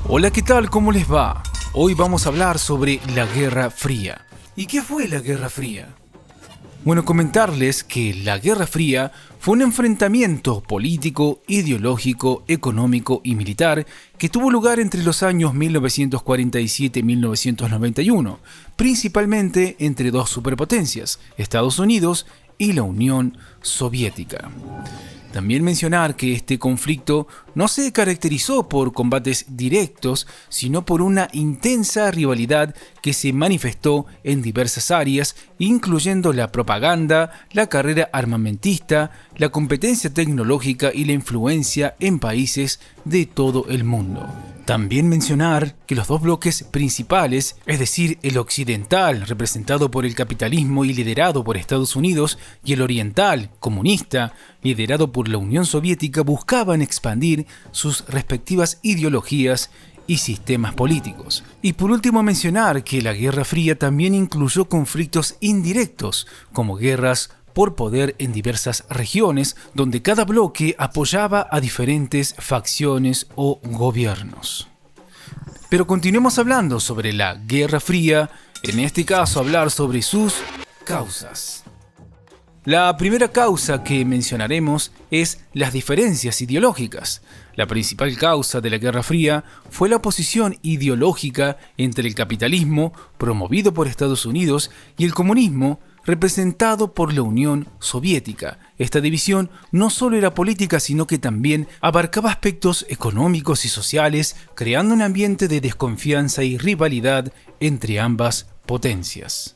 Hola, ¿qué tal? ¿Cómo les va? Hoy vamos a hablar sobre la Guerra Fría. ¿Y qué fue la Guerra Fría? Bueno, comentarles que la Guerra Fría fue un enfrentamiento político, ideológico, económico y militar que tuvo lugar entre los años 1947 y 1991, principalmente entre dos superpotencias, Estados Unidos y la Unión Soviética. También mencionar que este conflicto no se caracterizó por combates directos, sino por una intensa rivalidad que se manifestó en diversas áreas, incluyendo la propaganda, la carrera armamentista, la competencia tecnológica y la influencia en países de todo el mundo. También mencionar que los dos bloques principales, es decir, el occidental, representado por el capitalismo y liderado por Estados Unidos, y el oriental, comunista, liderado por la Unión Soviética, buscaban expandir sus respectivas ideologías y sistemas políticos. Y por último mencionar que la Guerra Fría también incluyó conflictos indirectos, como guerras por poder en diversas regiones, donde cada bloque apoyaba a diferentes facciones o gobiernos. Pero continuemos hablando sobre la Guerra Fría, en este caso hablar sobre sus causas. La primera causa que mencionaremos es las diferencias ideológicas. La principal causa de la Guerra Fría fue la oposición ideológica entre el capitalismo, promovido por Estados Unidos, y el comunismo, representado por la Unión Soviética. Esta división no solo era política, sino que también abarcaba aspectos económicos y sociales, creando un ambiente de desconfianza y rivalidad entre ambas potencias.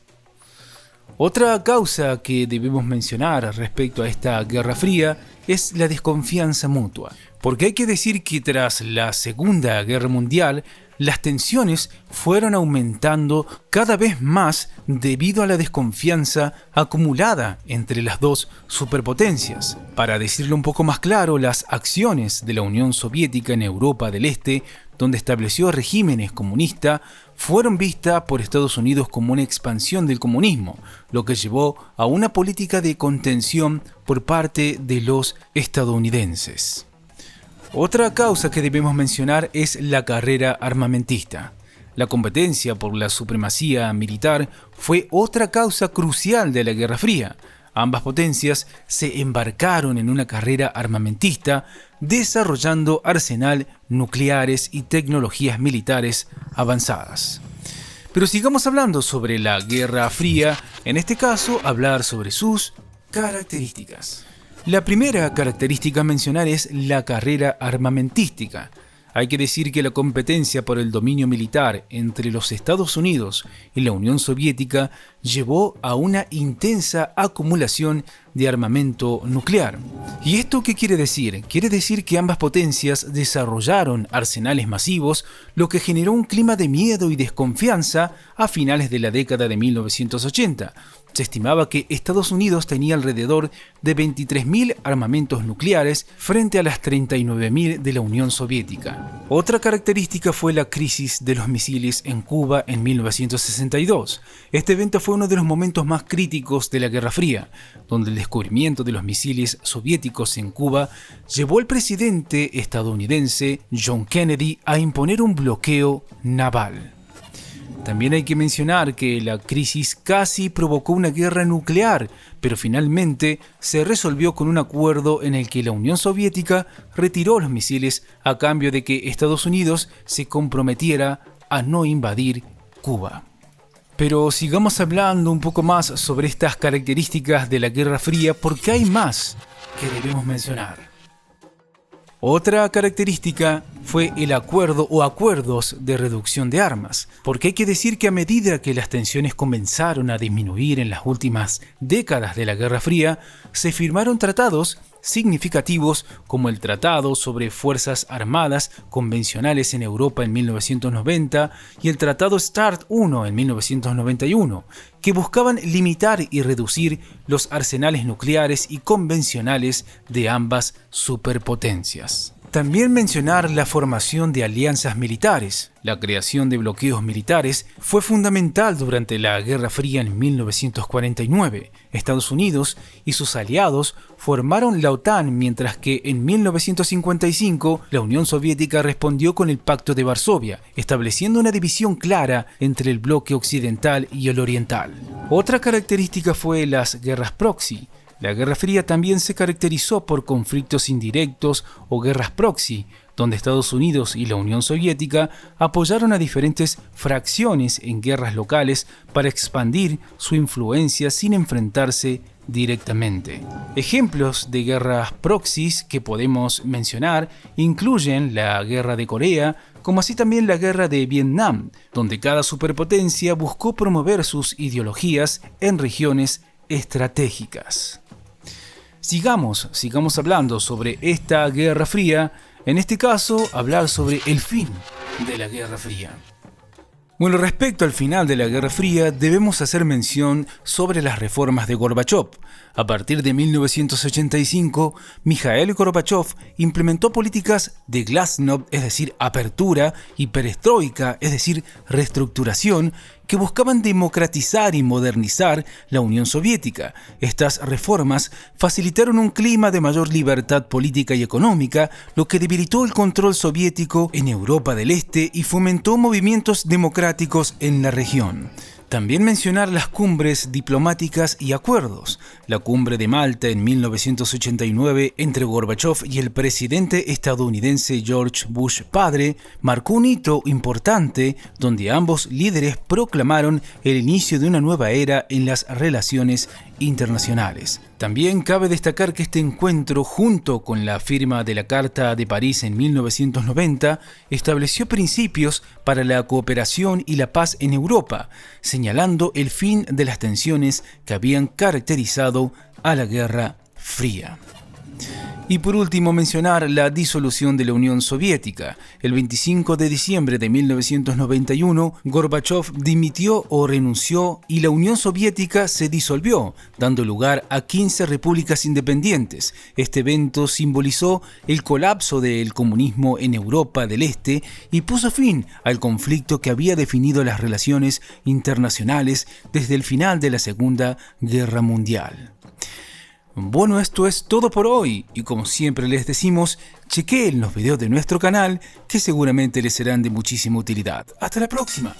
Otra causa que debemos mencionar respecto a esta Guerra Fría es la desconfianza mutua, porque hay que decir que tras la Segunda Guerra Mundial, las tensiones fueron aumentando cada vez más debido a la desconfianza acumulada entre las dos superpotencias. Para decirlo un poco más claro, las acciones de la Unión Soviética en Europa del Este, donde estableció regímenes comunistas, fueron vistas por Estados Unidos como una expansión del comunismo, lo que llevó a una política de contención por parte de los estadounidenses. Otra causa que debemos mencionar es la carrera armamentista. La competencia por la supremacía militar fue otra causa crucial de la Guerra Fría. Ambas potencias se embarcaron en una carrera armamentista, desarrollando arsenal nucleares y tecnologías militares avanzadas. Pero sigamos hablando sobre la Guerra Fría, en este caso hablar sobre sus características. La primera característica a mencionar es la carrera armamentística. Hay que decir que la competencia por el dominio militar entre los Estados Unidos y la Unión Soviética llevó a una intensa acumulación de armamento nuclear. ¿Y esto qué quiere decir? Quiere decir que ambas potencias desarrollaron arsenales masivos, lo que generó un clima de miedo y desconfianza a finales de la década de 1980. Se estimaba que Estados Unidos tenía alrededor de 23.000 armamentos nucleares frente a las 39.000 de la Unión Soviética. Otra característica fue la crisis de los misiles en Cuba en 1962. Este evento fue uno de los momentos más críticos de la Guerra Fría, donde el descubrimiento de los misiles soviéticos en Cuba llevó al presidente estadounidense John Kennedy a imponer un bloqueo naval. También hay que mencionar que la crisis casi provocó una guerra nuclear, pero finalmente se resolvió con un acuerdo en el que la Unión Soviética retiró los misiles a cambio de que Estados Unidos se comprometiera a no invadir Cuba. Pero sigamos hablando un poco más sobre estas características de la Guerra Fría porque hay más que debemos mencionar. Otra característica fue el acuerdo o acuerdos de reducción de armas, porque hay que decir que a medida que las tensiones comenzaron a disminuir en las últimas décadas de la Guerra Fría, se firmaron tratados significativos como el Tratado sobre Fuerzas Armadas Convencionales en Europa en 1990 y el Tratado START I en 1991, que buscaban limitar y reducir los arsenales nucleares y convencionales de ambas superpotencias. También mencionar la formación de alianzas militares. La creación de bloqueos militares fue fundamental durante la Guerra Fría en 1949. Estados Unidos y sus aliados formaron la OTAN, mientras que en 1955 la Unión Soviética respondió con el Pacto de Varsovia, estableciendo una división clara entre el bloque occidental y el oriental. Otra característica fue las guerras proxy. La Guerra Fría también se caracterizó por conflictos indirectos o guerras proxy, donde Estados Unidos y la Unión Soviética apoyaron a diferentes fracciones en guerras locales para expandir su influencia sin enfrentarse directamente. Ejemplos de guerras proxies que podemos mencionar incluyen la Guerra de Corea, como así también la Guerra de Vietnam, donde cada superpotencia buscó promover sus ideologías en regiones estratégicas. Sigamos hablando sobre esta Guerra Fría, en este caso hablar sobre el fin de la Guerra Fría. Bueno, respecto al final de la Guerra Fría, debemos hacer mención sobre las reformas de Gorbachov. A partir de 1985, Mikhail Gorbachov implementó políticas de glasnost, es decir, apertura, y perestroika, es decir, reestructuración, que buscaban democratizar y modernizar la Unión Soviética. Estas reformas facilitaron un clima de mayor libertad política y económica, lo que debilitó el control soviético en Europa del Este y fomentó movimientos democráticos en la región. También mencionar las cumbres diplomáticas y acuerdos. La cumbre de Malta en 1989 entre Gorbachov y el presidente estadounidense George Bush padre marcó un hito importante donde ambos líderes proclamaron el inicio de una nueva era en las relaciones internacionales. También cabe destacar que este encuentro, junto con la firma de la Carta de París en 1990, estableció principios para la cooperación y la paz en Europa, señalando el fin de las tensiones que habían caracterizado a la Guerra Fría. Y por último, mencionar la disolución de la Unión Soviética. El 25 de diciembre de 1991, Gorbachov dimitió o renunció y la Unión Soviética se disolvió, dando lugar a 15 repúblicas independientes. Este evento simbolizó el colapso del comunismo en Europa del Este y puso fin al conflicto que había definido las relaciones internacionales desde el final de la Segunda Guerra Mundial. Bueno, esto es todo por hoy y como siempre les decimos, chequeen los videos de nuestro canal que seguramente les serán de muchísima utilidad. ¡Hasta la próxima!